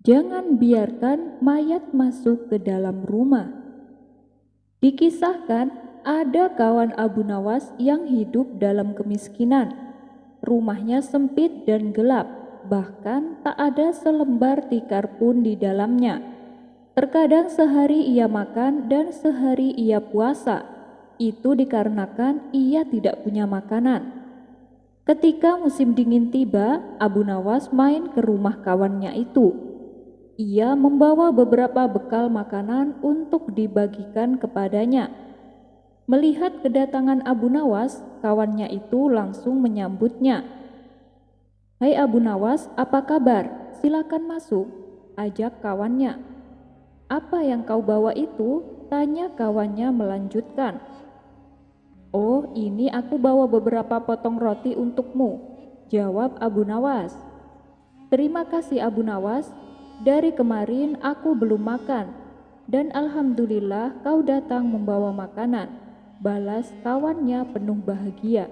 Jangan biarkan mayat masuk ke dalam rumah. Dikisahkan ada kawan Abu Nawas yang hidup dalam kemiskinan. Rumahnya sempit dan gelap, bahkan tak ada selembar tikar pun di dalamnya. Terkadang sehari ia makan dan sehari ia puasa. Itu dikarenakan ia tidak punya makanan. Ketika musim dingin tiba, Abu Nawas main ke rumah kawannya itu. Ia membawa beberapa bekal makanan untuk dibagikan kepadanya. Melihat kedatangan Abu Nawas, kawannya itu langsung menyambutnya. "Hai Abu Nawas, apa kabar? Silakan masuk," ajak kawannya. "Apa yang kau bawa itu?" tanya kawannya melanjutkan. "Oh, ini aku bawa beberapa potong roti untukmu," jawab Abu Nawas. "Terima kasih Abu Nawas. Dari kemarin aku belum makan, dan alhamdulillah kau datang membawa makanan," balas kawannya penuh bahagia.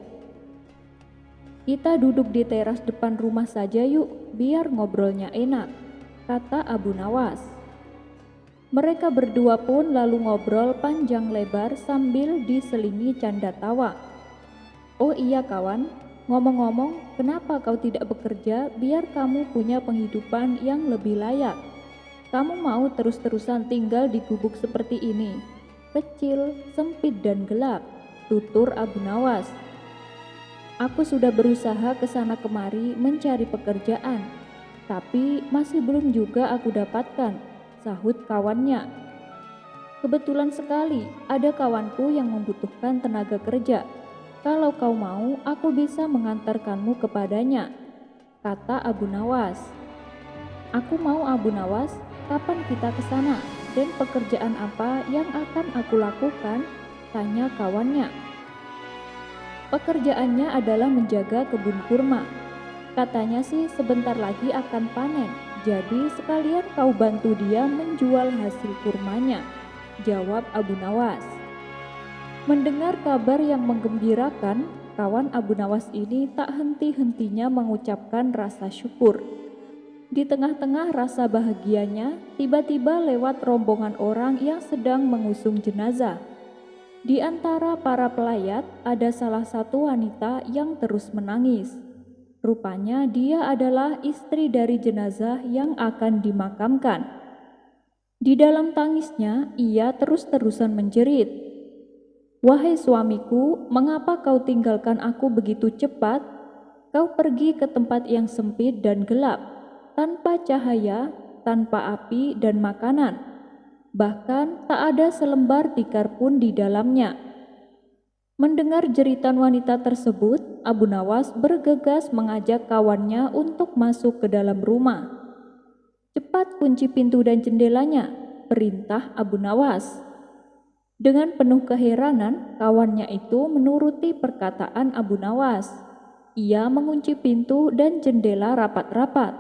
"Kita duduk di teras depan rumah saja yuk, biar ngobrolnya enak," kata Abu Nawas. Mereka berdua pun lalu ngobrol panjang lebar sambil diselingi canda tawa. "Oh iya kawan, ngomong-ngomong, kenapa kau tidak bekerja biar kamu punya penghidupan yang lebih layak? Kamu mau terus-terusan tinggal di gubuk seperti ini? Kecil, sempit dan gelap," tutur Abu Nawas. "Aku sudah berusaha ke sana kemari mencari pekerjaan, tapi masih belum juga aku dapatkan," sahut kawannya. "Kebetulan sekali ada kawanku yang membutuhkan tenaga kerja. Kalau kau mau, aku bisa mengantarkanmu kepadanya," kata Abu Nawas. "Aku mau Abu Nawas, kapan kita ke sana dan pekerjaan apa yang akan aku lakukan?" tanya kawannya. "Pekerjaannya adalah menjaga kebun kurma. Katanya sih sebentar lagi akan panen, jadi sekalian kau bantu dia menjual hasil kurmanya," jawab Abu Nawas. Mendengar kabar yang menggembirakan, kawan Abu Nawas ini tak henti-hentinya mengucapkan rasa syukur. Di tengah-tengah rasa bahagianya, tiba-tiba lewat rombongan orang yang sedang mengusung jenazah. Di antara para pelayat ada salah satu wanita yang terus menangis. Rupanya dia adalah istri dari jenazah yang akan dimakamkan. Di dalam tangisnya, ia terus-terusan menjerit, "Wahai suamiku, mengapa kau tinggalkan aku begitu cepat? Kau pergi ke tempat yang sempit dan gelap, tanpa cahaya, tanpa api dan makanan. Bahkan tak ada selembar tikar pun di dalamnya." Mendengar jeritan wanita tersebut, Abu Nawas bergegas mengajak kawannya untuk masuk ke dalam rumah. "Cepat kunci pintu dan jendelanya," perintah Abu Nawas. Dengan penuh keheranan, kawannya itu menuruti perkataan Abu Nawas. Ia mengunci pintu dan jendela rapat-rapat.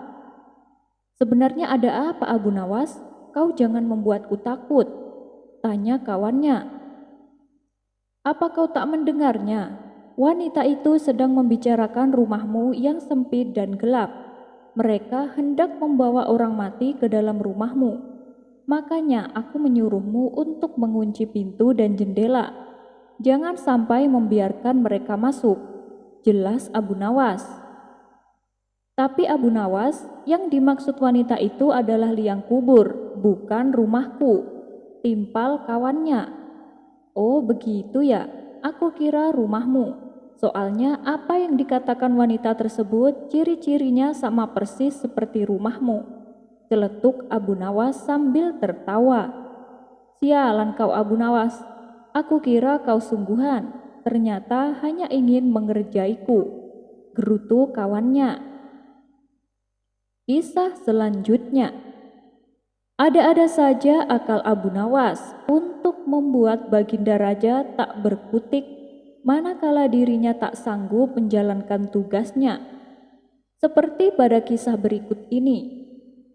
"Sebenarnya ada apa Abu Nawas? Kau jangan membuatku takut," tanya kawannya. "Apa kau tak mendengarnya? Wanita itu sedang membicarakan rumahmu yang sempit dan gelap. Mereka hendak membawa orang mati ke dalam rumahmu. Makanya aku menyuruhmu untuk mengunci pintu dan jendela. Jangan sampai membiarkan mereka masuk," jelas Abu Nawas. Tapi Abu Nawas, yang dimaksud wanita itu adalah liang kubur, bukan rumahku, timpal kawannya. "Oh begitu ya, aku kira rumahmu. Soalnya apa yang dikatakan wanita tersebut ciri-cirinya sama persis seperti rumahmu," celetuk Abu Nawas sambil tertawa. "Sialan kau Abu Nawas, aku kira kau sungguhan, ternyata hanya ingin mengerjaiku," gerutu kawannya. Kisah selanjutnya. Ada-ada saja akal Abu Nawas untuk membuat Baginda Raja tak berkutik manakala dirinya tak sanggup menjalankan tugasnya. Seperti pada kisah berikut ini.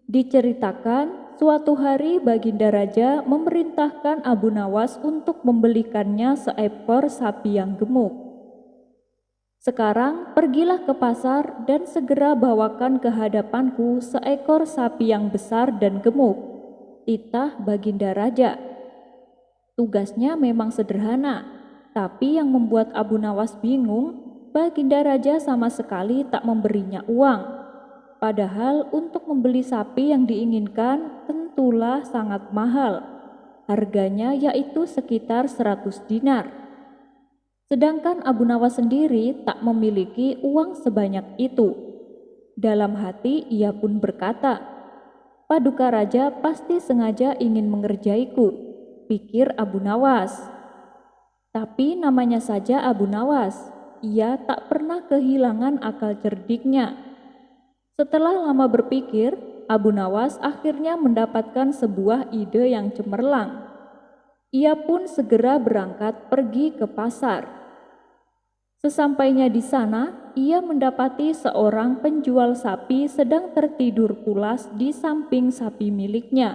Diceritakan, suatu hari Baginda Raja memerintahkan Abu Nawas untuk membelikannya seekor sapi yang gemuk. Sekarang pergilah ke pasar dan segera bawakan ke hadapanku seekor sapi yang besar dan gemuk, titah Baginda Raja. Tugasnya memang sederhana, tapi yang membuat Abu Nawas bingung, Baginda Raja sama sekali tak memberinya uang. Padahal untuk membeli sapi yang diinginkan tentulah sangat mahal. Harganya yaitu sekitar 100 dinar. Sedangkan Abu Nawas sendiri tak memiliki uang sebanyak itu. Dalam hati ia pun berkata, "Paduka Raja pasti sengaja ingin mengerjaiku," pikir Abu Nawas. Tapi namanya saja Abu Nawas, ia tak pernah kehilangan akal cerdiknya. Setelah lama berpikir, Abu Nawas akhirnya mendapatkan sebuah ide yang cemerlang. Ia pun segera berangkat pergi ke pasar. Sesampainya di sana, ia mendapati seorang penjual sapi sedang tertidur pulas di samping sapi miliknya.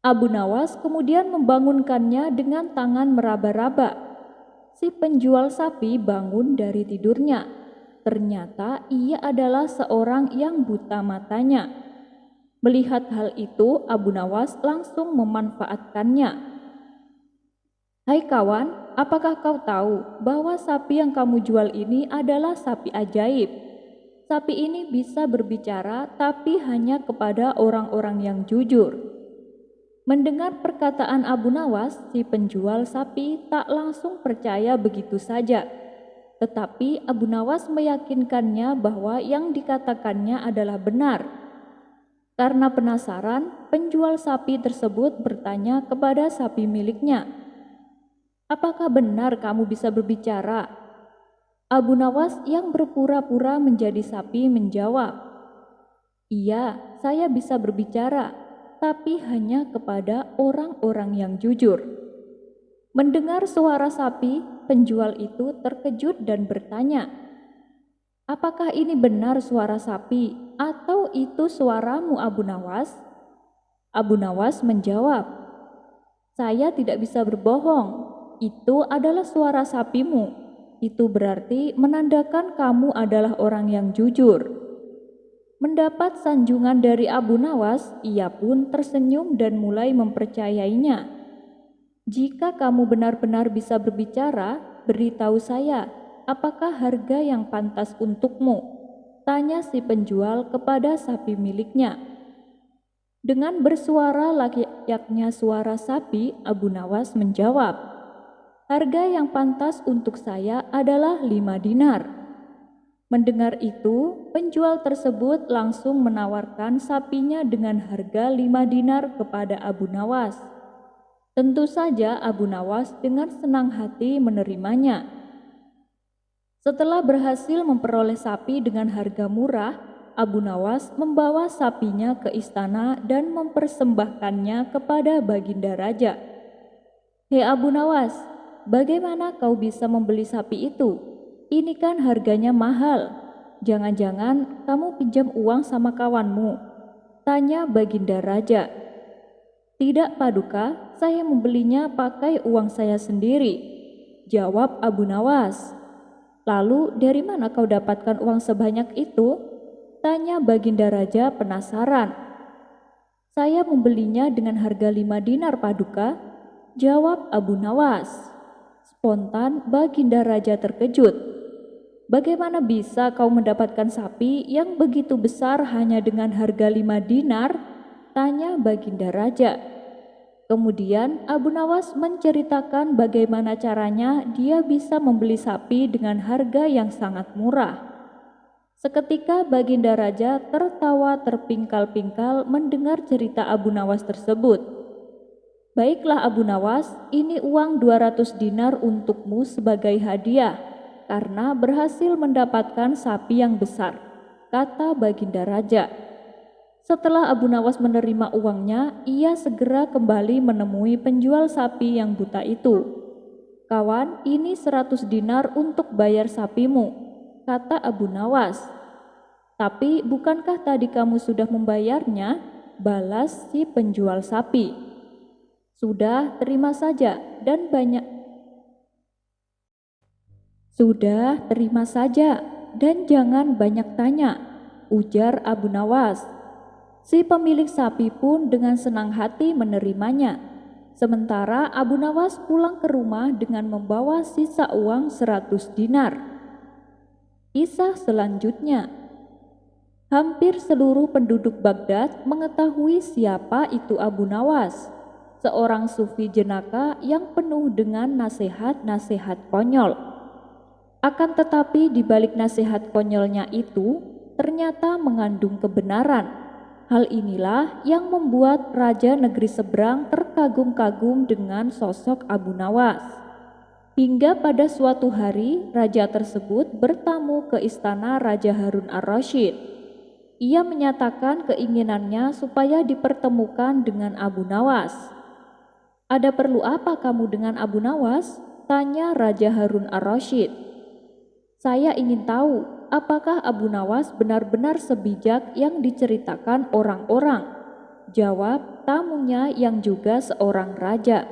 Abu Nawas kemudian membangunkannya dengan tangan meraba-raba. Si penjual sapi bangun dari tidurnya. Ternyata ia adalah seorang yang buta matanya. Melihat hal itu, Abu Nawas langsung memanfaatkannya. "Hai kawan, apakah kau tahu bahwa sapi yang kamu jual ini adalah sapi ajaib? Sapi ini bisa berbicara tapi hanya kepada orang-orang yang jujur." Mendengar perkataan Abu Nawas, si penjual sapi tak langsung percaya begitu saja. Tetapi Abu Nawas meyakinkannya bahwa yang dikatakannya adalah benar. Karena penasaran, penjual sapi tersebut bertanya kepada sapi miliknya, "Apakah benar kamu bisa berbicara?" Abu Nawas yang berpura-pura menjadi sapi menjawab, "Iya, saya bisa berbicara, tapi hanya kepada orang-orang yang jujur." Mendengar suara sapi, penjual itu terkejut dan bertanya, "Apakah ini benar suara sapi atau itu suaramu, Abu Nawas?" Abu Nawas menjawab, "Saya tidak bisa berbohong. Itu adalah suara sapimu. Itu berarti menandakan kamu adalah orang yang jujur." Mendapat sanjungan dari Abu Nawas, ia pun tersenyum dan mulai mempercayainya. "Jika kamu benar-benar bisa berbicara, beritahu saya, apakah harga yang pantas untukmu?" tanya si penjual kepada sapi miliknya. Dengan bersuara layaknya suara sapi, Abu Nawas menjawab, "Harga yang pantas untuk saya adalah 5 dinar." Mendengar itu, penjual tersebut langsung menawarkan sapinya dengan harga 5 dinar kepada Abu Nawas. Tentu saja Abu Nawas dengan senang hati menerimanya. Setelah berhasil memperoleh sapi dengan harga murah, Abu Nawas membawa sapinya ke istana dan mempersembahkannya kepada Baginda Raja. "Hei Abu Nawas, bagaimana kau bisa membeli sapi itu? Ini kan harganya mahal. Jangan-jangan kamu pinjam uang sama kawanmu?" tanya Baginda Raja. "Tidak Paduka, saya membelinya pakai uang saya sendiri," jawab Abu Nawas. "Lalu dari mana kau dapatkan uang sebanyak itu?" tanya Baginda Raja penasaran. "Saya membelinya dengan harga 5 dinar Paduka," jawab Abu Nawas. Spontan Baginda Raja terkejut. "Bagaimana bisa kau mendapatkan sapi yang begitu besar hanya dengan harga 5 dinar?" tanya Baginda Raja. Kemudian Abu Nawas menceritakan bagaimana caranya dia bisa membeli sapi dengan harga yang sangat murah. Seketika Baginda Raja tertawa terpingkal-pingkal mendengar cerita Abu Nawas tersebut. "Baiklah Abu Nawas, ini uang 200 dinar untukmu sebagai hadiah karena berhasil mendapatkan sapi yang besar," kata Baginda Raja. Setelah Abu Nawas menerima uangnya, ia segera kembali menemui penjual sapi yang buta itu. "Kawan, ini 100 dinar untuk bayar sapimu," kata Abu Nawas. "Tapi bukankah tadi kamu sudah membayarnya?" balas si penjual sapi. "Sudah, terima saja dan banyak." Sudah, terima saja, dan jangan banyak tanya, ujar Abu Nawas. Si pemilik sapi pun dengan senang hati menerimanya. Sementara Abu Nawas pulang ke rumah dengan membawa sisa uang 100 dinar. Kisah selanjutnya. Hampir seluruh penduduk Baghdad mengetahui siapa itu Abu Nawas, seorang sufi jenaka yang penuh dengan nasihat-nasihat konyol. Akan tetapi di balik nasihat konyolnya itu ternyata mengandung kebenaran. Hal inilah yang membuat raja negeri seberang terkagum-kagum dengan sosok Abu Nawas. Hingga pada suatu hari raja tersebut bertamu ke istana Raja Harun ar-Rasyid. Ia menyatakan keinginannya supaya dipertemukan dengan Abu Nawas. "Ada perlu apa kamu dengan Abu Nawas?" tanya Raja Harun ar-Rasyid. "Saya ingin tahu apakah Abu Nawas benar-benar sebijak yang diceritakan orang-orang," jawab tamunya yang juga seorang raja.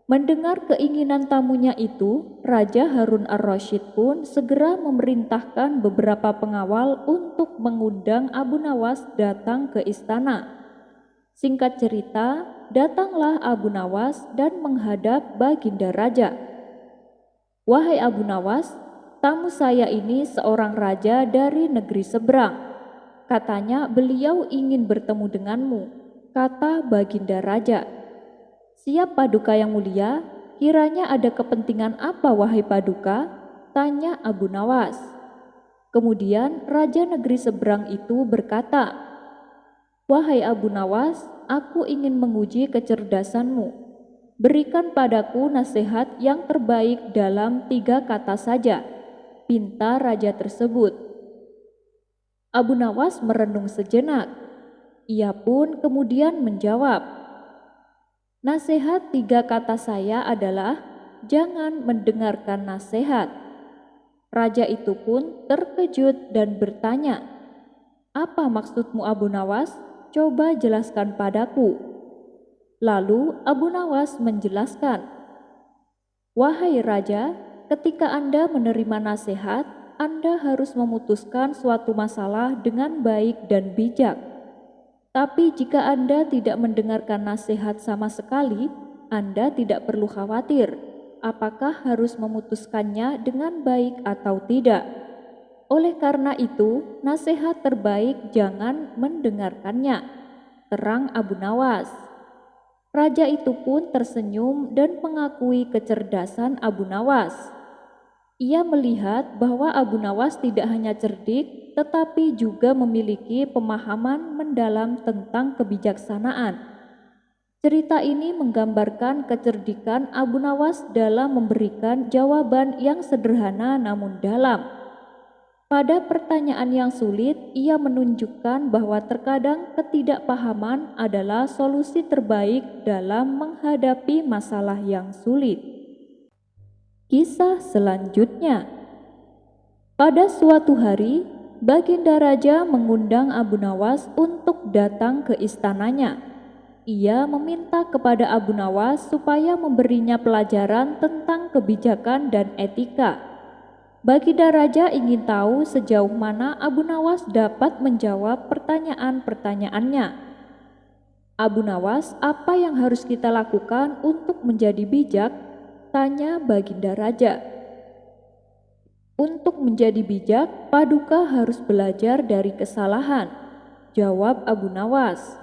Mendengar keinginan tamunya itu, Raja Harun ar-Rasyid pun segera memerintahkan beberapa pengawal untuk mengundang Abu Nawas datang ke istana. Singkat cerita, datanglah Abu Nawas dan menghadap Baginda Raja. "Wahai Abu Nawas, tamu saya ini seorang raja dari negeri seberang. Katanya beliau ingin bertemu denganmu," kata Baginda Raja. "Siap Paduka yang mulia, kiranya ada kepentingan apa wahai Paduka?" tanya Abu Nawas. Kemudian raja negeri seberang itu berkata, "Wahai Abu Nawas, aku ingin menguji kecerdasanmu. Berikan padaku nasihat yang terbaik dalam 3 kata saja," pinta raja tersebut. Abu Nawas merenung sejenak. Ia pun kemudian menjawab, "Nasihat 3 kata saya adalah jangan mendengarkan nasihat." Raja itu pun terkejut dan bertanya, "Apa maksudmu Abu Nawas? Coba jelaskan padaku." Lalu Abu Nawas menjelaskan, "Wahai Raja, ketika Anda menerima nasihat, Anda harus memutuskan suatu masalah dengan baik dan bijak. Tapi jika Anda tidak mendengarkan nasihat sama sekali, Anda tidak perlu khawatir apakah harus memutuskannya dengan baik atau tidak. Oleh karena itu, nasihat terbaik jangan mendengarkannya," terang Abu Nawas. Raja itu pun tersenyum dan mengakui kecerdasan Abu Nawas. Ia melihat bahwa Abu Nawas tidak hanya cerdik, tetapi juga memiliki pemahaman mendalam tentang kebijaksanaan. Cerita ini menggambarkan kecerdikan Abu Nawas dalam memberikan jawaban yang sederhana namun dalam. Pada pertanyaan yang sulit, ia menunjukkan bahwa terkadang ketidakpahaman adalah solusi terbaik dalam menghadapi masalah yang sulit. Kisah selanjutnya. Pada suatu hari, Baginda Raja mengundang Abu Nawas untuk datang ke istananya. Ia meminta kepada Abu Nawas supaya memberinya pelajaran tentang kebijakan dan etika. Baginda Raja ingin tahu sejauh mana Abu Nawas dapat menjawab pertanyaan-pertanyaannya. "Abu Nawas, apa yang harus kita lakukan untuk menjadi bijak?" tanya Baginda Raja. "Untuk menjadi bijak, Paduka harus belajar dari kesalahan," jawab Abu Nawas.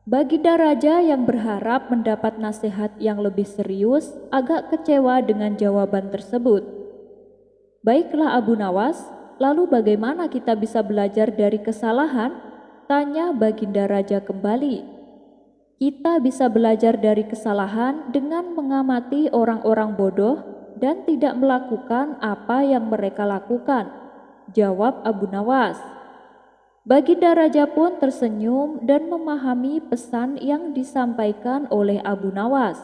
Baginda Raja yang berharap mendapat nasihat yang lebih serius agak kecewa dengan jawaban tersebut. "Baiklah Abu Nawas, lalu bagaimana kita bisa belajar dari kesalahan?" tanya Baginda Raja kembali. "Kita bisa belajar dari kesalahan dengan mengamati orang-orang bodoh dan tidak melakukan apa yang mereka lakukan," jawab Abu Nawas. Baginda Raja pun tersenyum dan memahami pesan yang disampaikan oleh Abu Nawas.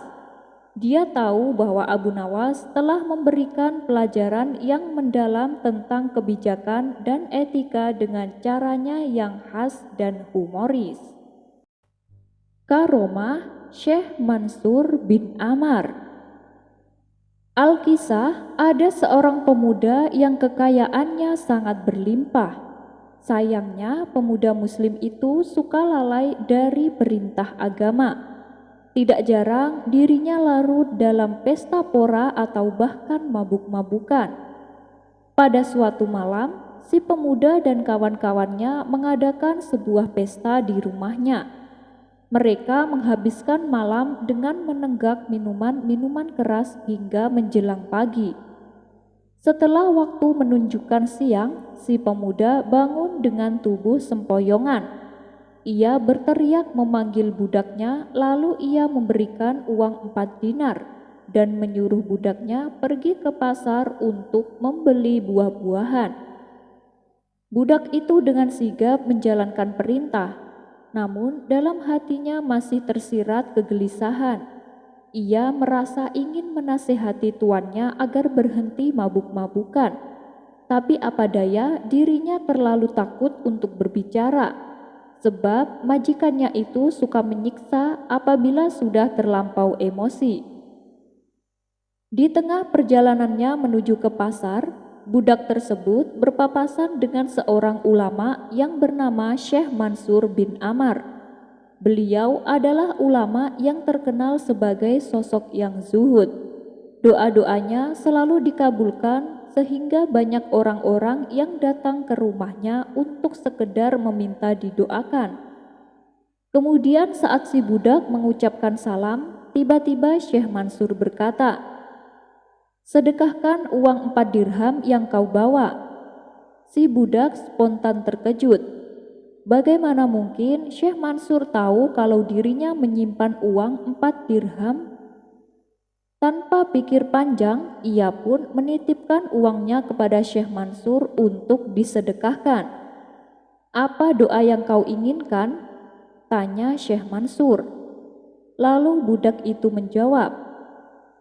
Dia tahu bahwa Abu Nawas telah memberikan pelajaran yang mendalam tentang kebijakan dan etika dengan caranya yang khas dan humoris. Karomah Syekh Mansur bin Amar. Alkisah, ada seorang pemuda yang kekayaannya sangat berlimpah. Sayangnya, pemuda Muslim itu suka lalai dari perintah agama. Tidak jarang dirinya larut dalam pesta pora atau bahkan mabuk-mabukan. Pada suatu malam, si pemuda dan kawan-kawannya mengadakan sebuah pesta di rumahnya. Mereka menghabiskan malam dengan menenggak minuman-minuman keras hingga menjelang pagi. Setelah waktu menunjukkan siang, si pemuda bangun dengan tubuh sempoyongan. Ia berteriak memanggil budaknya, lalu ia memberikan uang 4 dinar dan menyuruh budaknya pergi ke pasar untuk membeli buah-buahan. Budak itu dengan sigap menjalankan perintah. Namun dalam hatinya masih tersirat kegelisahan. Ia merasa ingin menasehati tuannya agar berhenti mabuk-mabukan. Tapi apa daya, dirinya terlalu takut untuk berbicara. Sebab majikannya itu suka menyiksa apabila sudah terlampau emosi. Di tengah perjalanannya menuju ke pasar, budak tersebut berpapasan dengan seorang ulama yang bernama Syekh Mansur bin Amar. Beliau adalah ulama yang terkenal sebagai sosok yang zuhud. Doa-doanya selalu dikabulkan sehingga banyak orang-orang yang datang ke rumahnya untuk sekedar meminta didoakan. Kemudian saat si budak mengucapkan salam, tiba-tiba Syekh Mansur berkata, "Sedekahkan uang 4 dirham yang kau bawa." Si budak spontan terkejut. Bagaimana mungkin Syekh Mansur tahu kalau dirinya menyimpan uang 4 dirham? Tanpa pikir panjang, ia pun menitipkan uangnya kepada Syekh Mansur untuk disedekahkan. "Apa doa yang kau inginkan?" tanya Syekh Mansur. Lalu budak itu menjawab,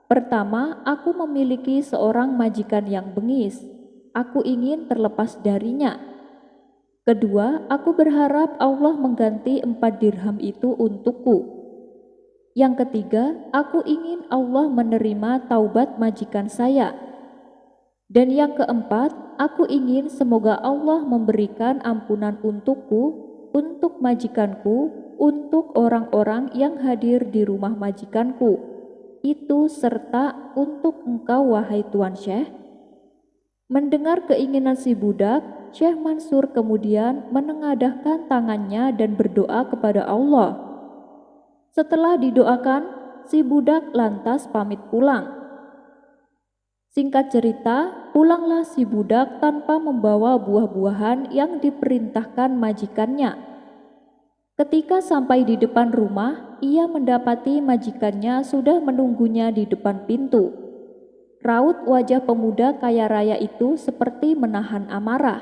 "Pertama, aku memiliki seorang majikan yang bengis. Aku ingin terlepas darinya. Kedua, aku berharap Allah mengganti 4 dirham itu untukku. Yang ketiga, aku ingin Allah menerima taubat majikan saya. Dan yang keempat, aku ingin semoga Allah memberikan ampunan untukku, untuk majikanku, untuk orang-orang yang hadir di rumah majikanku. Itu serta untuk engkau wahai Tuan Syekh." Mendengar keinginan si budak, Syekh Mansur kemudian menengadahkan tangannya dan berdoa kepada Allah. Setelah didoakan, si budak lantas pamit pulang. Singkat cerita, pulanglah si budak tanpa membawa buah-buahan yang diperintahkan majikannya. Ketika sampai di depan rumah, ia mendapati majikannya sudah menunggunya di depan pintu. Raut wajah pemuda kaya raya itu seperti menahan amarah.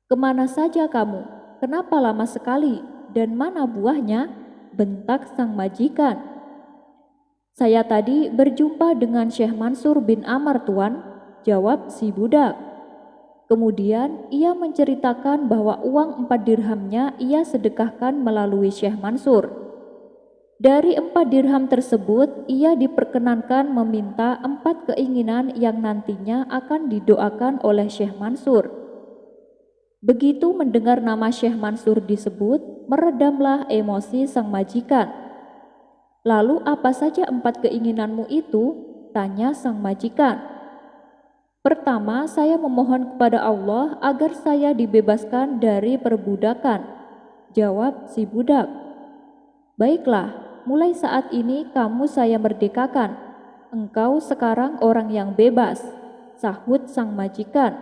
"Kemana saja kamu? Kenapa lama sekali? Dan mana buahnya?" bentak sang majikan. "Saya tadi berjumpa dengan Syekh Mansur bin Amar, Tuan," jawab si budak. Kemudian ia menceritakan bahwa uang 4 dirhamnya ia sedekahkan melalui Syekh Mansur. Dari 4 dirham tersebut, ia diperkenankan meminta 4 keinginan yang nantinya akan didoakan oleh Syekh Mansur. Begitu mendengar nama Syekh Mansur disebut, meredamlah emosi sang majikan. "Lalu apa saja 4 keinginanmu itu?" tanya sang majikan. "Pertama, saya memohon kepada Allah agar saya dibebaskan dari perbudakan," jawab si budak. "Baiklah, mulai saat ini kamu saya merdekakan. Engkau sekarang orang yang bebas," sahut sang majikan.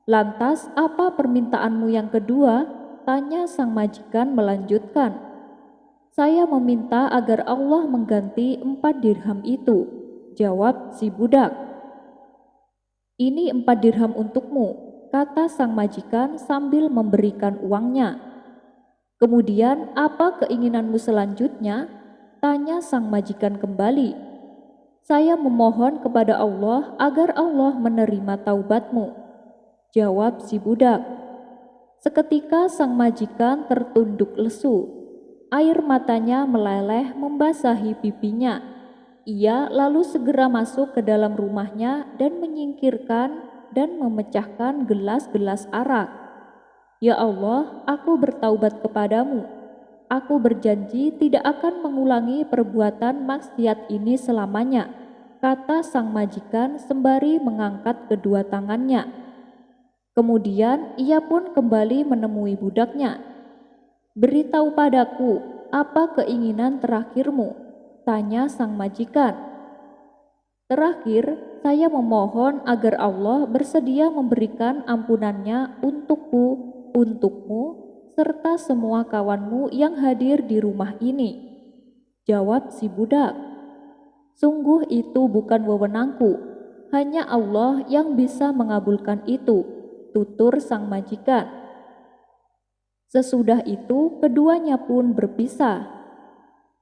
"Lantas apa permintaanmu yang kedua?" tanya sang majikan melanjutkan. "Saya meminta agar Allah mengganti 4 dirham itu," jawab si budak. "Ini 4 dirham untukmu," kata sang majikan sambil memberikan uangnya. "Kemudian apa keinginanmu selanjutnya?" tanya sang majikan kembali. "Saya memohon kepada Allah agar Allah menerima taubatmu," jawab si budak. Seketika sang majikan tertunduk lesu. Air matanya meleleh membasahi pipinya. Ia lalu segera masuk ke dalam rumahnya dan menyingkirkan dan memecahkan gelas-gelas arak. Ya Allah, aku bertaubat kepadamu. Aku berjanji tidak akan mengulangi perbuatan maksiat ini selamanya, kata sang majikan sembari mengangkat kedua tangannya. Kemudian ia pun kembali menemui budaknya. Beritahu padaku, apa keinginan terakhirmu? Tanya sang majikan. Terakhir, saya memohon agar Allah bersedia memberikan ampunannya untukmu, serta semua kawanmu yang hadir di rumah ini. Jawab si budak. Sungguh itu bukan wewenangku, hanya Allah yang bisa mengabulkan itu, tutur sang majikan. Sesudah itu keduanya pun berpisah.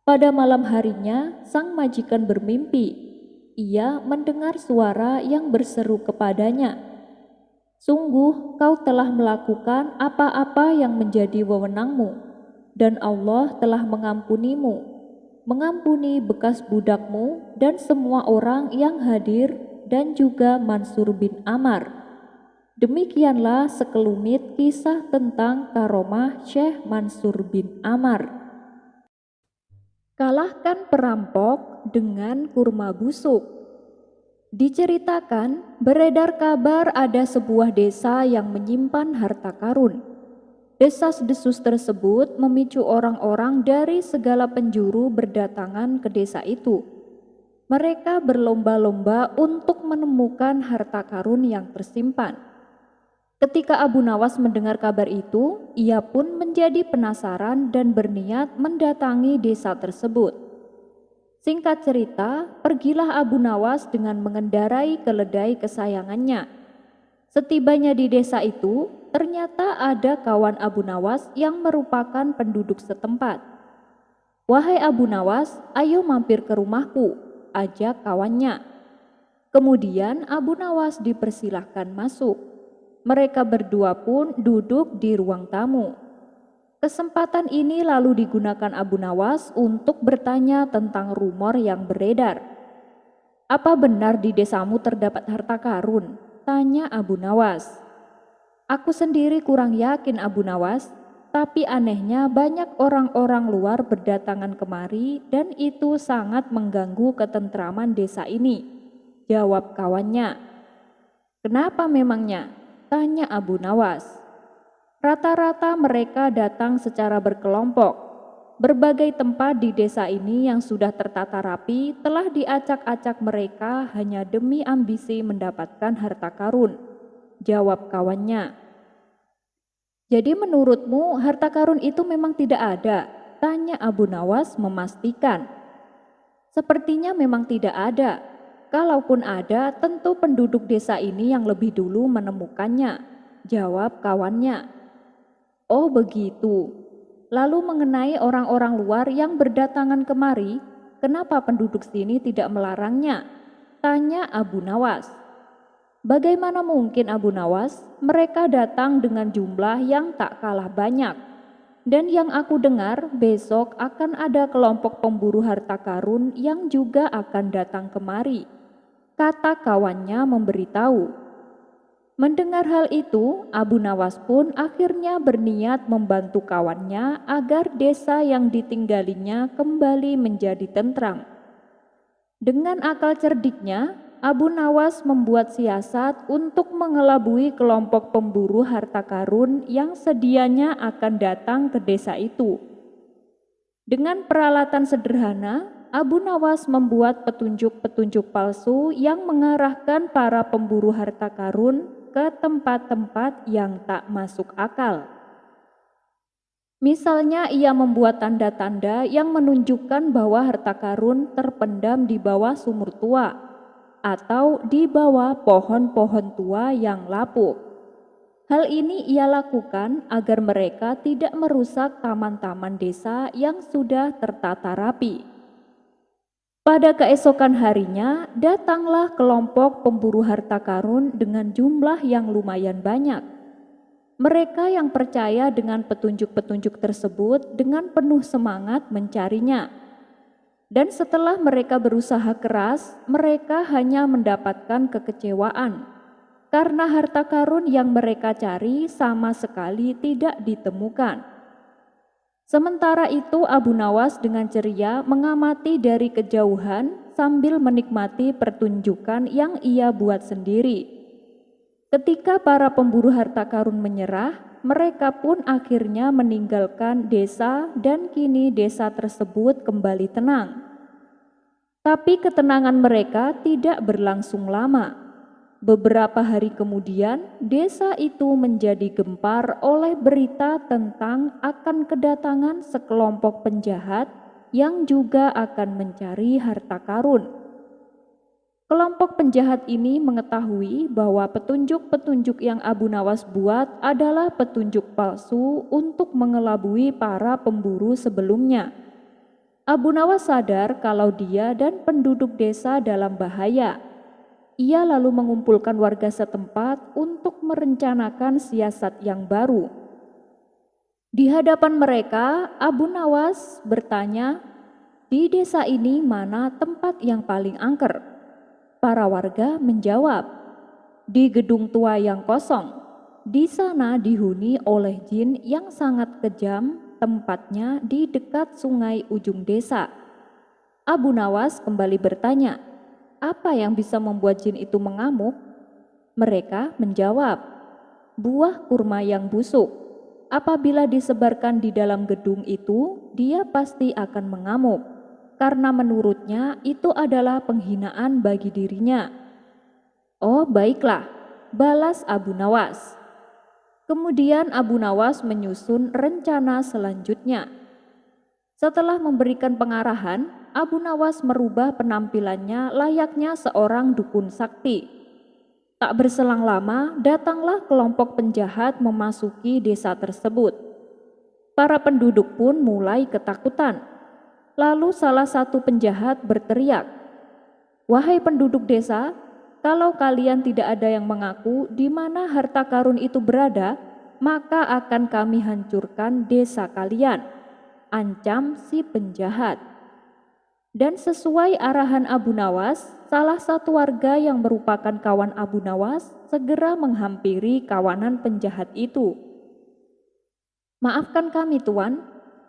Pada malam harinya sang majikan bermimpi. Ia mendengar suara yang berseru kepadanya, "Sungguh kau telah melakukan apa-apa yang menjadi wewenangmu, dan Allah telah mengampuni bekas budakmu dan semua orang yang hadir dan juga Mansur bin Ammar." Demikianlah sekelumit kisah tentang karomah Syekh Mansur bin Ammar. Kalahkan perampok dengan kurma busuk. Diceritakan, beredar kabar ada sebuah desa yang menyimpan harta karun. Desas-desus tersebut memicu orang-orang dari segala penjuru berdatangan ke desa itu. Mereka berlomba-lomba untuk menemukan harta karun yang tersimpan. Ketika Abu Nawas mendengar kabar itu, ia pun menjadi penasaran dan berniat mendatangi desa tersebut. Singkat cerita, pergilah Abu Nawas dengan mengendarai keledai kesayangannya. Setibanya di desa itu, ternyata ada kawan Abu Nawas yang merupakan penduduk setempat. "Wahai Abu Nawas, ayo mampir ke rumahku," ajak kawannya. Kemudian Abu Nawas dipersilahkan masuk. Mereka berdua pun duduk di ruang tamu. Kesempatan ini lalu digunakan Abu Nawas untuk bertanya tentang rumor yang beredar. "Apa benar di desamu terdapat harta karun?" tanya Abu Nawas. "Aku sendiri kurang yakin Abu Nawas, tapi anehnya banyak orang-orang luar berdatangan kemari dan itu sangat mengganggu ketentraman desa ini," jawab kawannya. "Kenapa memangnya?" tanya Abu Nawas. "Rata-rata mereka datang secara berkelompok. Berbagai tempat di desa ini yang sudah tertata rapi telah diacak-acak mereka hanya demi ambisi mendapatkan harta karun," jawab kawannya. "Jadi menurutmu harta karun itu memang tidak ada?" tanya Abu Nawas memastikan. "Sepertinya memang tidak ada. Kalaupun ada, tentu penduduk desa ini yang lebih dulu menemukannya," jawab kawannya. "Oh begitu. Lalu mengenai orang-orang luar yang berdatangan kemari, kenapa penduduk sini tidak melarangnya?" tanya Abu Nawas. "Bagaimana mungkin Abu Nawas? Mereka datang dengan jumlah yang tak kalah banyak. Dan yang aku dengar, besok akan ada kelompok pemburu harta karun yang juga akan datang kemari," kata kawannya memberitahu. Mendengar hal itu, Abu Nawas pun akhirnya berniat membantu kawannya agar desa yang ditinggalinya kembali menjadi tentram. Dengan akal cerdiknya, Abu Nawas membuat siasat untuk mengelabui kelompok pemburu harta karun yang sedianya akan datang ke desa itu. Dengan peralatan sederhana, Abu Nawas membuat petunjuk-petunjuk palsu yang mengarahkan para pemburu harta karun ke tempat-tempat yang tak masuk akal. Misalnya ia membuat tanda-tanda yang menunjukkan bahwa harta karun terpendam di bawah sumur tua atau di bawah pohon-pohon tua yang lapuk. Hal ini ia lakukan agar mereka tidak merusak taman-taman desa yang sudah tertata rapi. Pada keesokan harinya, datanglah kelompok pemburu harta karun dengan jumlah yang lumayan banyak. Mereka yang percaya dengan petunjuk-petunjuk tersebut dengan penuh semangat mencarinya. Dan setelah mereka berusaha keras, mereka hanya mendapatkan kekecewaan karena harta karun yang mereka cari sama sekali tidak ditemukan. Sementara itu Abu Nawas dengan ceria mengamati dari kejauhan sambil menikmati pertunjukan yang ia buat sendiri. Ketika para pemburu harta karun menyerah, mereka pun akhirnya meninggalkan desa dan kini desa tersebut kembali tenang. Tapi ketenangan mereka tidak berlangsung lama. Beberapa hari kemudian, desa itu menjadi gempar oleh berita tentang akan kedatangan sekelompok penjahat yang juga akan mencari harta karun. Kelompok penjahat ini mengetahui bahwa petunjuk-petunjuk yang Abu Nawas buat adalah petunjuk palsu untuk mengelabui para pemburu sebelumnya. Abu Nawas sadar kalau dia dan penduduk desa dalam bahaya. Ia lalu mengumpulkan warga setempat untuk merencanakan siasat yang baru. Di hadapan mereka, Abu Nawas bertanya, "Di desa ini mana tempat yang paling angker?" Para warga menjawab, "Di gedung tua yang kosong. Di sana dihuni oleh jin yang sangat kejam, tempatnya di dekat sungai ujung desa." Abu Nawas kembali bertanya, "Apa yang bisa membuat jin itu mengamuk?" Mereka menjawab, "Buah kurma yang busuk. Apabila disebarkan di dalam gedung itu, dia pasti akan mengamuk, karena menurutnya itu adalah penghinaan bagi dirinya." "Oh baiklah," balas Abu Nawas. Kemudian Abu Nawas menyusun rencana selanjutnya. Setelah memberikan pengarahan, Abu Nawas merubah penampilannya layaknya seorang dukun sakti. Tak berselang lama, datanglah kelompok penjahat memasuki desa tersebut. Para penduduk pun mulai ketakutan. Lalu salah satu penjahat berteriak, "Wahai penduduk desa, kalau kalian tidak ada yang mengaku di mana harta karun itu berada, maka akan kami hancurkan desa kalian," ancam si penjahat. Dan sesuai arahan Abu Nawas, salah satu warga yang merupakan kawan Abu Nawas segera menghampiri kawanan penjahat itu. "Maafkan kami Tuan,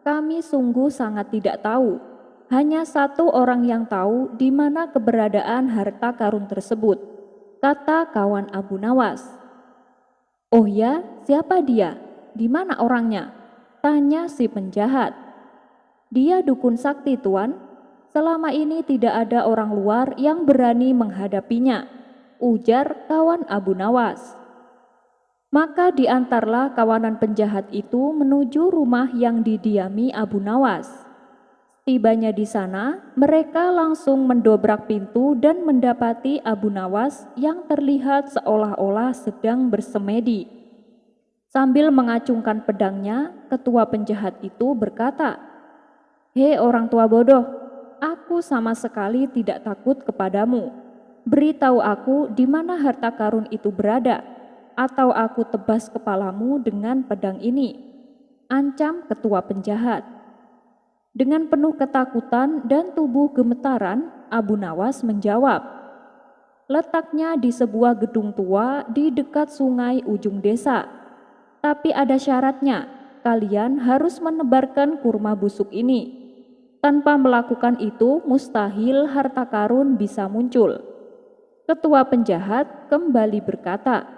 kami sungguh sangat tidak tahu. Hanya satu orang yang tahu di mana keberadaan harta karun tersebut," kata kawan Abu Nawas. "Oh ya, siapa dia? Di mana orangnya?" tanya si penjahat. "Dia dukun sakti Tuan. Selama ini tidak ada orang luar yang berani menghadapinya," ujar kawan Abu Nawas. Maka diantarlah kawanan penjahat itu menuju rumah yang didiami Abu Nawas. Tibanya di sana, mereka langsung mendobrak pintu dan mendapati Abu Nawas yang terlihat seolah-olah sedang bersemedi. Sambil mengacungkan pedangnya, ketua penjahat itu berkata, "Hei orang tua bodoh, aku sama sekali tidak takut kepadamu. Beritahu aku di mana harta karun itu berada, atau aku tebas kepalamu dengan pedang ini," ancam ketua penjahat. Dengan penuh ketakutan dan tubuh gemetaran, Abu Nawas menjawab, "Letaknya di sebuah gedung tua di dekat sungai ujung desa. Tapi ada syaratnya, kalian harus menebarkan kurma busuk ini. Tanpa melakukan itu, mustahil harta karun bisa muncul." Ketua penjahat kembali berkata,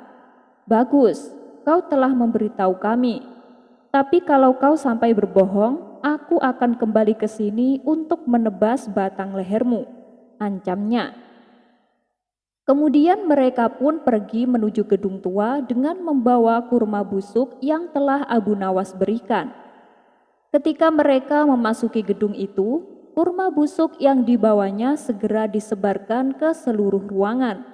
"Bagus, kau telah memberitahu kami. Tapi kalau kau sampai berbohong, aku akan kembali ke sini untuk menebas batang lehermu," ancamnya. Kemudian mereka pun pergi menuju gedung tua dengan membawa kurma busuk yang telah Abu Nawas berikan. Ketika mereka memasuki gedung itu, kurma busuk yang dibawanya segera disebarkan ke seluruh ruangan.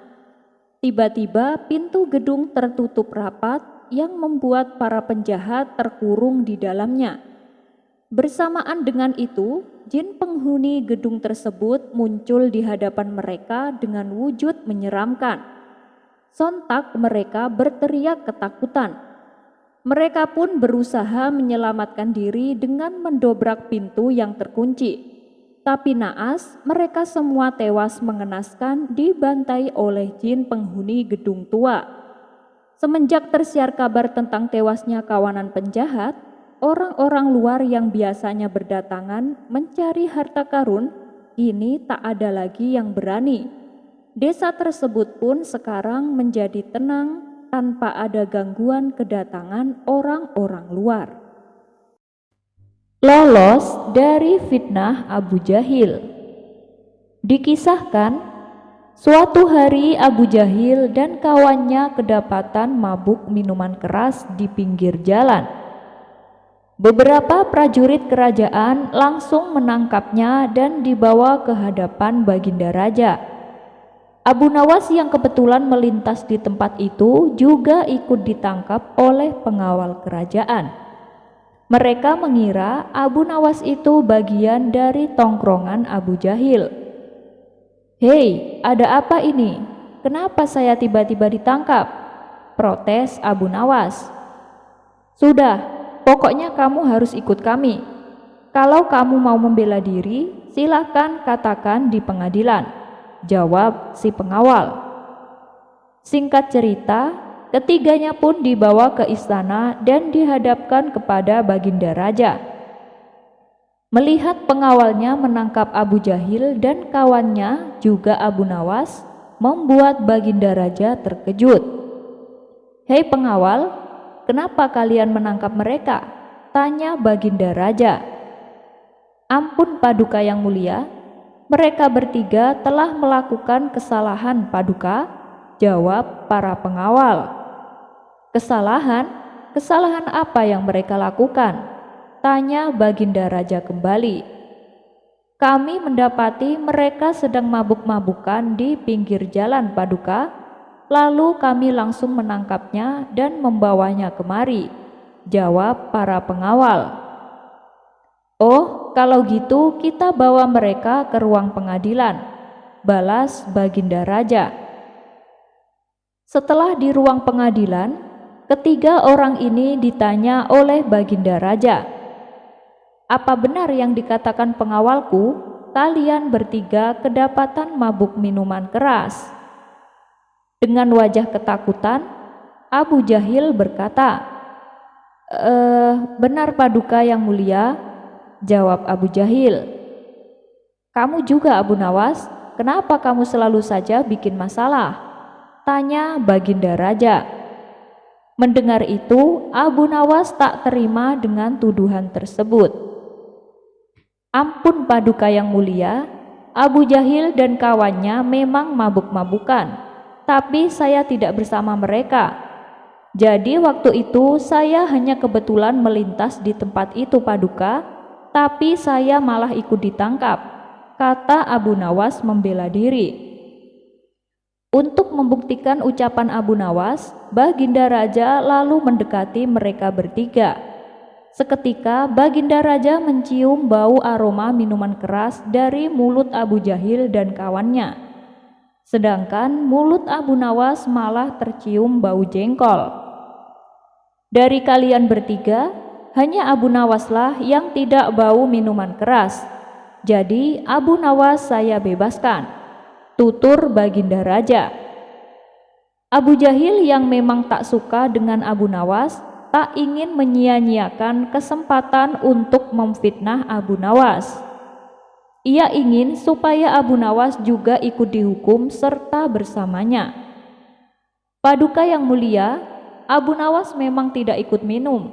Tiba-tiba pintu gedung tertutup rapat yang membuat para penjahat terkurung di dalamnya. Bersamaan dengan itu, jin penghuni gedung tersebut muncul di hadapan mereka dengan wujud menyeramkan. Sontak mereka berteriak ketakutan. Mereka pun berusaha menyelamatkan diri dengan mendobrak pintu yang terkunci. Tapi naas, mereka semua tewas mengenaskan dibantai oleh jin penghuni gedung tua. Semenjak tersiar kabar tentang tewasnya kawanan penjahat, orang-orang luar yang biasanya berdatangan mencari harta karun, kini tak ada lagi yang berani. Desa tersebut pun sekarang menjadi tenang tanpa ada gangguan kedatangan orang-orang luar. Lolos dari fitnah Abu Jahil. Dikisahkan, suatu hari Abu Jahil dan kawannya kedapatan mabuk minuman keras di pinggir jalan. Beberapa prajurit kerajaan langsung menangkapnya dan dibawa ke hadapan Baginda Raja. Abu Nawas yang kebetulan melintas di tempat itu juga ikut ditangkap oleh pengawal kerajaan. Mereka mengira Abu Nawas itu bagian dari tongkrongan Abu Jahil. "Hei, ada apa ini? Kenapa saya tiba-tiba ditangkap?" protes Abu Nawas. "Sudah, pokoknya kamu harus ikut kami. Kalau kamu mau membela diri, silakan katakan di pengadilan," jawab si pengawal. Singkat cerita, ketiganya pun dibawa ke istana dan dihadapkan kepada Baginda Raja. Melihat pengawalnya menangkap Abu Jahil dan kawannya juga Abu Nawas, membuat Baginda Raja terkejut. "Hei pengawal, kenapa kalian menangkap mereka?" tanya Baginda Raja. "Ampun Paduka yang mulia, mereka bertiga telah melakukan kesalahan Paduka," jawab para pengawal. "Kesalahan? Kesalahan apa yang mereka lakukan?" tanya Baginda Raja kembali. "Kami mendapati mereka sedang mabuk-mabukan di pinggir jalan Paduka, lalu kami langsung menangkapnya dan membawanya kemari," jawab para pengawal. "Oh, kalau gitu kita bawa mereka ke ruang pengadilan," balas Baginda Raja. Setelah di ruang pengadilan, ketiga orang ini ditanya oleh Baginda Raja. "Apa benar yang dikatakan pengawalku? Kalian bertiga kedapatan mabuk minuman keras." Dengan wajah ketakutan, Abu Jahil berkata, Benar Paduka yang mulia," jawab Abu Jahil. "Kamu juga Abu Nawas, kenapa kamu selalu saja bikin masalah?" tanya Baginda Raja. Mendengar itu, Abu Nawas tak terima dengan tuduhan tersebut. "Ampun Paduka yang mulia, Abu Jahil dan kawannya memang mabuk-mabukan, tapi saya tidak bersama mereka. Jadi waktu itu saya hanya kebetulan melintas di tempat itu Paduka, tapi saya malah ikut ditangkap," kata Abu Nawas membela diri. Untuk membuktikan ucapan Abu Nawas, Baginda Raja lalu mendekati mereka bertiga. Seketika Baginda Raja mencium bau aroma minuman keras dari mulut Abu Jahil dan kawannya. Sedangkan mulut Abu Nawas malah tercium bau jengkol. "Dari kalian bertiga, hanya Abu Nawaslah yang tidak bau minuman keras. Jadi Abu Nawas saya bebaskan," tutur Baginda Raja. Abu Jahil yang memang tak suka dengan Abu Nawas, tak ingin menyia-nyiakan kesempatan untuk memfitnah Abu Nawas. Ia ingin supaya Abu Nawas juga ikut dihukum serta bersamanya. "Paduka yang mulia, Abu Nawas memang tidak ikut minum,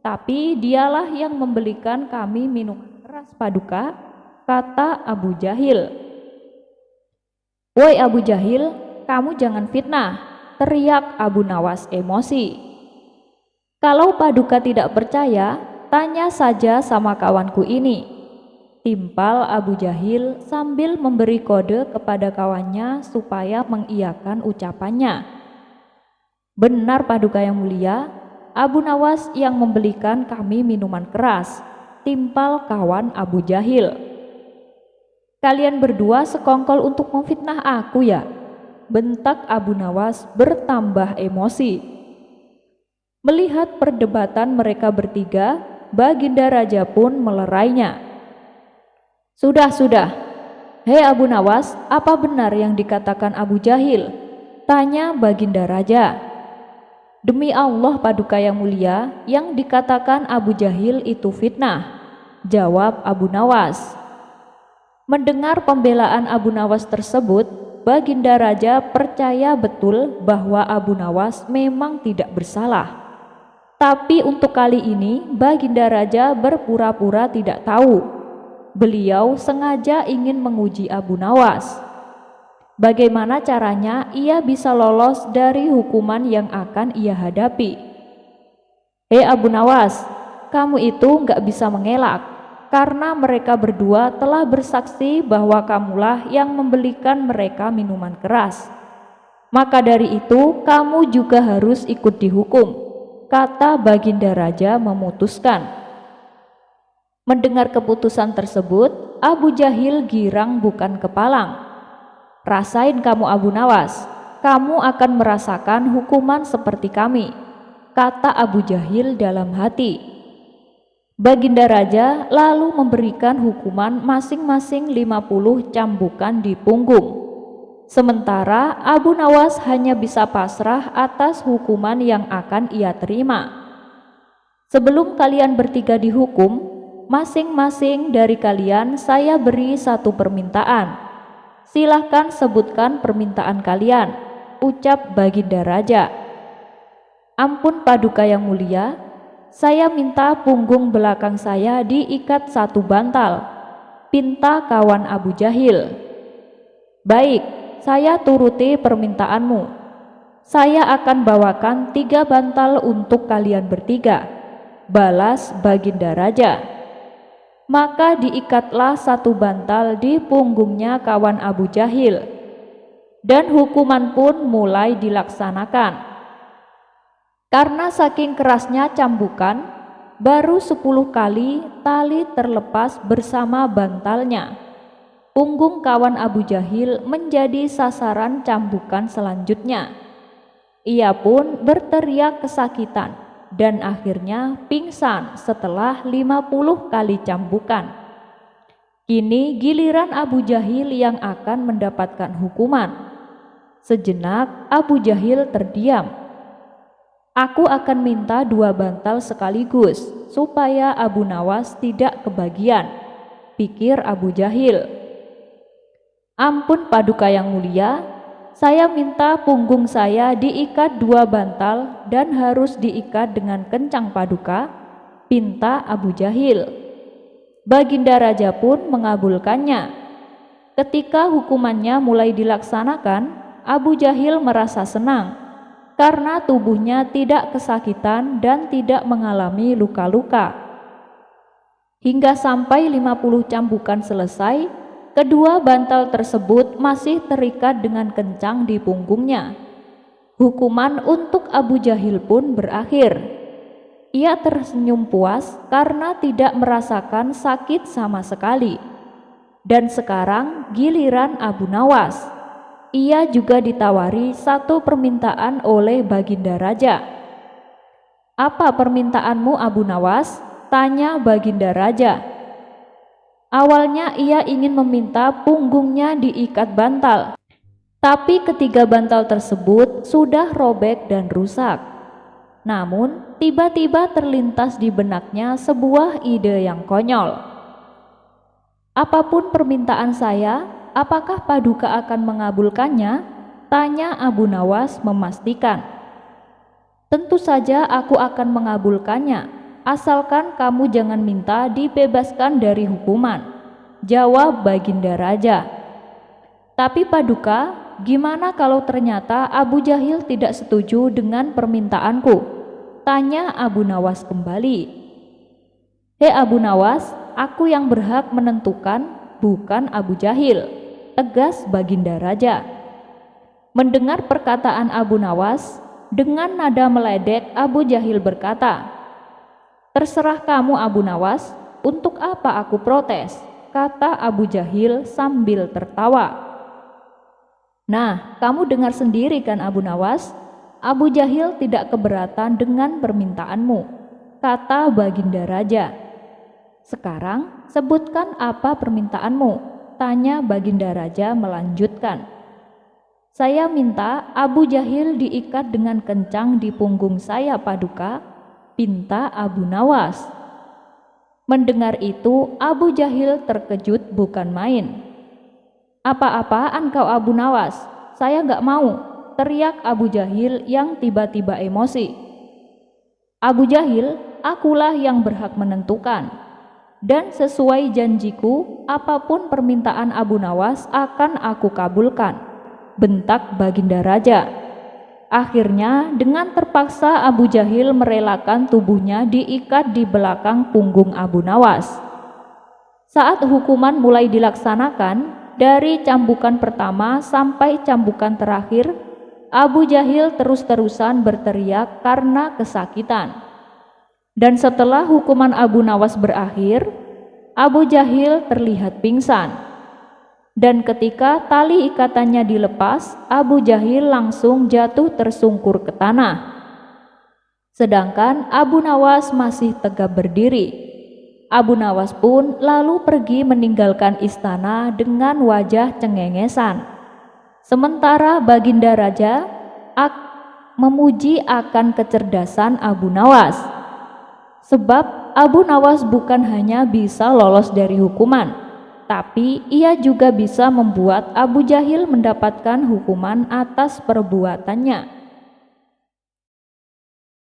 tapi dialah yang membelikan kami minuman keras Paduka," kata Abu Jahil. "Woi Abu Jahil, kamu jangan fitnah," teriak Abu Nawas emosi. "Kalau Paduka tidak percaya, tanya saja sama kawanku ini," timpal Abu Jahil sambil memberi kode kepada kawannya supaya mengiyakan ucapannya. "Benar Paduka yang mulia, Abu Nawas yang membelikan kami minuman keras," timpal kawan Abu Jahil. "Kalian berdua sekongkol untuk memfitnah aku ya?" bentak Abu Nawas bertambah emosi. Melihat perdebatan mereka bertiga, Baginda Raja pun melerainya. Sudah. Hei Abu Nawas, apa benar yang dikatakan Abu Jahil? Tanya Baginda Raja. Demi Allah Paduka yang mulia, yang dikatakan Abu Jahil itu fitnah, jawab Abu Nawas. Mendengar pembelaan Abu Nawas tersebut, Baginda Raja percaya betul bahwa Abu Nawas memang tidak bersalah. Tapi untuk kali ini Baginda Raja berpura-pura tidak tahu. Beliau sengaja ingin menguji Abu Nawas. Bagaimana caranya ia bisa lolos dari hukuman yang akan ia hadapi. Hei Abu Nawas, kamu itu gak bisa mengelak, karena mereka berdua telah bersaksi bahwa kamulah yang membelikan mereka minuman keras. Maka dari itu kamu juga harus ikut dihukum, kata Baginda Raja memutuskan. Mendengar keputusan tersebut, Abu Jahil girang bukan kepalang. Rasain kamu Abu Nawas, kamu akan merasakan hukuman seperti kami, kata Abu Jahil dalam hati. Baginda Raja lalu memberikan hukuman masing-masing 50 cambukan di punggung. Sementara Abu Nawas hanya bisa pasrah atas hukuman yang akan ia terima. Sebelum kalian bertiga dihukum, masing-masing dari kalian saya beri satu permintaan. Silahkan sebutkan permintaan kalian, ucap Baginda Raja. Ampun Paduka yang mulia, saya minta punggung belakang saya diikat satu bantal, pinta kawan Abu Jahil. Baik, saya turuti permintaanmu. Saya akan bawakan 3 bantal untuk kalian bertiga, balas Baginda Raja. Maka diikatlah satu bantal di punggungnya kawan Abu Jahil, dan hukuman pun mulai dilaksanakan. Karena saking kerasnya cambukan, baru 10 kali tali terlepas bersama bantalnya. Punggung kawan Abu Jahil menjadi sasaran cambukan selanjutnya. Ia pun berteriak kesakitan dan akhirnya pingsan setelah 50 kali cambukan. Kini giliran Abu Jahil yang akan mendapatkan hukuman. Sejenak Abu Jahil terdiam. Aku akan minta 2 bantal sekaligus supaya Abu Nawas tidak kebagian, pikir Abu Jahil. Ampun Paduka yang mulia, saya minta punggung saya diikat 2 bantal dan harus diikat dengan kencang Paduka, pinta Abu Jahil. Baginda Raja pun mengabulkannya. Ketika hukumannya mulai dilaksanakan, Abu Jahil merasa senang karena tubuhnya tidak kesakitan dan tidak mengalami luka-luka. Hingga sampai 50 cambukan selesai, kedua bantal tersebut masih terikat dengan kencang di punggungnya. Hukuman untuk Abu Jahil pun berakhir. Ia tersenyum puas karena tidak merasakan sakit sama sekali. Dan sekarang giliran Abu Nawas. Ia juga ditawari satu permintaan oleh Baginda Raja. Apa permintaanmu Abu Nawas? Tanya Baginda Raja. Awalnya ia ingin meminta punggungnya diikat bantal, tapi ketiga bantal tersebut sudah robek dan rusak. Namun tiba-tiba terlintas di benaknya sebuah ide yang konyol. Apapun permintaan saya, apakah Paduka akan mengabulkannya? Tanya Abu Nawas memastikan. Tentu saja aku akan mengabulkannya, asalkan kamu jangan minta dibebaskan dari hukuman, jawab Baginda Raja. Tapi Paduka, gimana kalau ternyata Abu Jahil tidak setuju dengan permintaanku? Tanya Abu Nawas kembali. Hei Abu Nawas, aku yang berhak menentukan, bukan Abu Jahil, tegas Baginda Raja. Mendengar perkataan Abu Nawas, dengan nada meledek Abu Jahil berkata, terserah kamu Abu Nawas, untuk apa aku protes? Kata Abu Jahil sambil tertawa. Nah, kamu dengar sendiri kan Abu Nawas, Abu Jahil tidak keberatan dengan permintaanmu, kata Baginda Raja. Sekarang sebutkan apa permintaanmu, tanya Baginda Raja melanjutkan. Saya minta Abu Jahil diikat dengan kencang di punggung saya Paduka, pinta Abu Nawas. Mendengar itu Abu Jahil terkejut bukan main. Apa-apaan kau Abu Nawas? Saya gak mau, teriak Abu Jahil yang tiba-tiba emosi. Abu Jahil, akulah yang berhak menentukan. Dan sesuai janjiku, apapun permintaan Abu Nawas akan aku kabulkan, bentak Baginda Raja. Akhirnya dengan terpaksa Abu Jahil merelakan tubuhnya diikat di belakang punggung Abu Nawas. Saat hukuman mulai dilaksanakan, dari cambukan pertama sampai cambukan terakhir, Abu Jahil terus-terusan berteriak karena kesakitan. Dan setelah hukuman Abu Nawas berakhir, Abu Jahil terlihat pingsan. Dan ketika tali ikatannya dilepas, Abu Jahil langsung jatuh tersungkur ke tanah. Sedangkan Abu Nawas masih tegap berdiri. Abu Nawas pun lalu pergi meninggalkan istana dengan wajah cengengesan. Sementara Baginda Raja memuji akan kecerdasan Abu Nawas. Sebab Abu Nawas bukan hanya bisa lolos dari hukuman, tapi ia juga bisa membuat Abu Jahil mendapatkan hukuman atas perbuatannya.